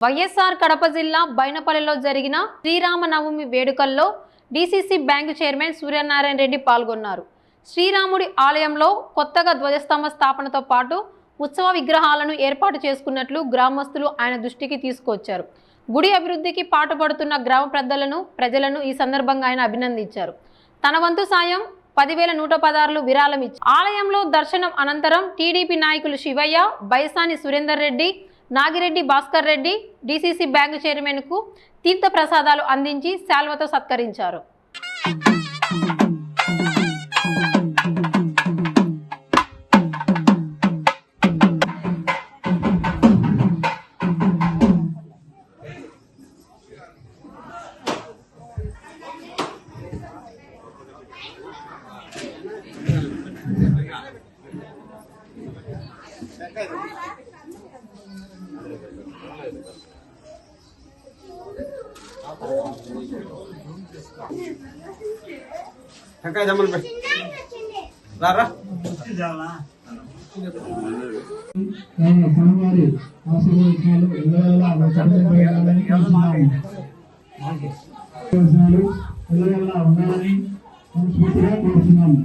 వైఎస్ఆర్ కడప జిల్లా బైనపల్లిలో జరిగిన శ్రీరామనవమి వేడుకల్లో DCC bank chairman Suryanarayana Reddy పాల్గొన్నారు. శ్రీరాముడి ఆలయంలో కొత్తగా ధ్వజస్తంభ స్థాపనతో పాటు ఉత్సవ విగ్రహాలను ఏర్పాటు చేసుకున్నట్లు గ్రామస్తులు ఆయన దృష్టికి తీసుకొచ్చారు. గుడి అభివృద్ధికి పాటుపడుతున్న గ్రామ ప్రజలను ఈ సందర్భంగా ఆయన అభినందించారు. తన వంతు సాయం 10,116 విరాళం ఇచ్చారు. ఆలయంలో దర్శనం అనంతరం టీడీపీ నాయకులు Shivayya, Baisani Surender Reddy, Nagireddy Bhaskar Reddy DCC bank chairman కు తీర్థ ప్రసాదాలు అందించి శాల్వతో సత్కరించారు. స్వామివారి ఆశీర్వచనాలు ఎల్లవేళలా ఉండాలని మనస్ఫూర్తిగా కోరుతున్నాము.